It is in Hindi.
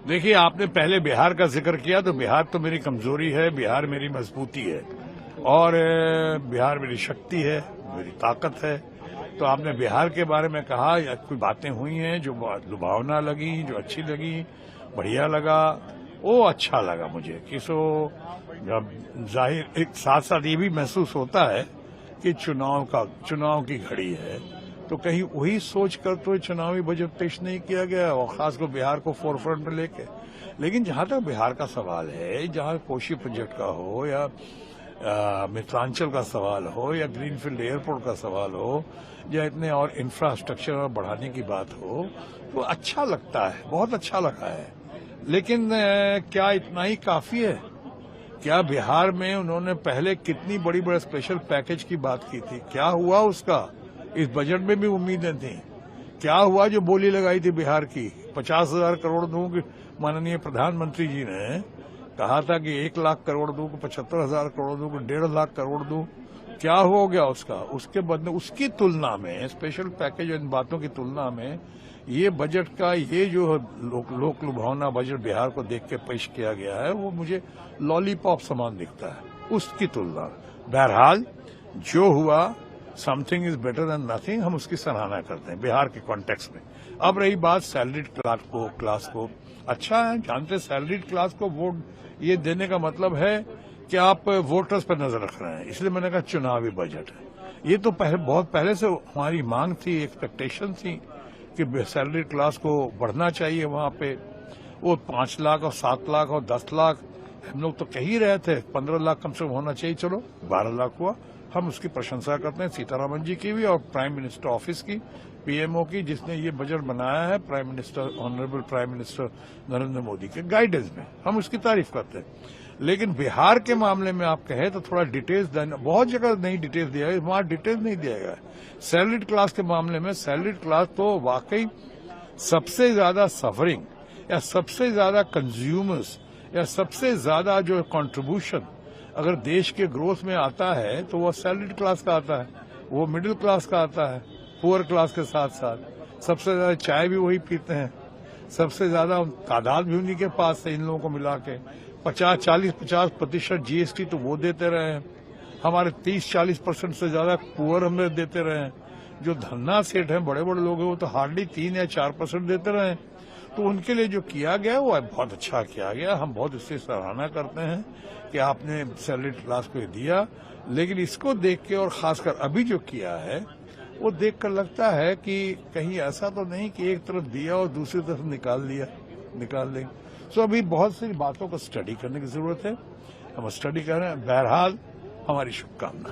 देखिए, आपने पहले बिहार का जिक्र किया तो बिहार तो मेरी कमजोरी है, बिहार मेरी मजबूती है और बिहार मेरी शक्ति है, मेरी ताकत है। तो आपने बिहार के बारे में कहा, या कोई बातें हुई हैं जो लुभावना लगी, जो अच्छी लगी, बढ़िया लगा, वो अच्छा लगा मुझे कि जाहिर एक साथ साथ ये भी महसूस होता है कि चुनाव की घड़ी है, तो कहीं वही सोच कर तो चुनावी बजट पेश नहीं किया गया और खासकर बिहार को फोरफ्रंट में लेके। लेकिन जहां तक बिहार का सवाल है, जहां कोशी प्रोजेक्ट का हो या मिथिलांचल का सवाल हो या ग्रीनफील्ड एयरपोर्ट का सवाल हो या इतने और इंफ्रास्ट्रक्चर बढ़ाने की बात हो, तो अच्छा लगता है, बहुत अच्छा लगा है। लेकिन क्या इतना ही काफी है? क्या बिहार में उन्होंने पहले कितनी बड़ी बड़ी स्पेशल पैकेज की बात की थी, क्या हुआ उसका? इस बजट में भी उम्मीदें थी। क्या हुआ जो बोली लगाई थी बिहार की? 50,000 करोड़ दूं, माननीय प्रधानमंत्री जी ने कहा था कि 1 लाख करोड़ दूं, 75,000 करोड़ दूं, 1.5 लाख करोड़ दूं। क्या हो गया उसका? उसके बदले उसकी तुलना में, स्पेशल पैकेज इन बातों की तुलना में, ये बजट का ये जो लोक लुभावना बजट बिहार को देख के पेश किया गया है, वो मुझे लॉलीपॉप समान दिखता है उसकी तुलना। बहरहाल जो हुआ, something is better than nothing, हम उसकी सराहना करते हैं बिहार के कॉन्टेक्स्ट में। अब रही बात सैलरीड क्लास को, अच्छा है, जानते सैलरीड क्लास को वोट ये देने का मतलब है कि आप वोटर्स पर नजर रख रहे हैं, इसलिए मैंने कहा चुनावी बजट है। ये तो बहुत पहले से हमारी मांग थी, एक्सपेक्टेशन थी कि सैलरीड क्लास को बढ़ना चाहिए। वहां पे वो 5 लाख और 7 लाख और 10 लाख हम लोग तो कह ही रहे थे, 15 लाख कम से कम होना चाहिए, चलो 12 लाख हुआ। हम उसकी प्रशंसा करते हैं सीतारामन जी की भी और प्राइम मिनिस्टर ऑफिस की, पीएमओ की, जिसने ये बजट बनाया है, prime minister honourable prime minister Narendra Modi के गाइडेंस में, हम उसकी तारीफ करते हैं। लेकिन बिहार के मामले में आप कहें तो थोड़ा डिटेल्स देना, बहुत जगह नहीं डिटेल्स दिया है, वहां डिटेल्स नहीं दिया गया है। सैलरीड क्लास के मामले में सैलरीड क्लास तो वाकई सबसे ज्यादा सफरिंग या सबसे ज्यादा कंज्यूमर्स या सबसे ज्यादा जो कंट्रीब्यूशन अगर देश के ग्रोथ में आता है तो वो सैलरीड क्लास का आता है, वो मिडिल क्लास का आता है, पुअर क्लास के साथ साथ सबसे ज्यादा चाय भी वही पीते हैं, सबसे ज्यादा तादाद भी उन्हीं के पास है। इन लोगों को मिला के 50% जीएसटी तो वो देते रहे हैं, हमारे 30-40% से ज्यादा पुअर हमें देते रहे हैं। जो धन्ना सेठ हैं, बड़े बड़े लोग हैं, वो तो हार्डली 3 या 4% देते रहे हैं। तो उनके लिए जो किया गया वो बहुत अच्छा किया गया, हम बहुत इससे सराहना करते हैं कि आपने सैलरीड क्लास को दिया। लेकिन इसको देख के और खासकर अभी जो किया है वो देख कर लगता है कि कहीं ऐसा तो नहीं कि एक तरफ दिया और दूसरी तरफ निकाल देंगे। सो अभी बहुत सी बातों को स्टडी करने की जरूरत है, हम स्टडी कर रहे हैं। बहरहाल हमारी शुभकामना।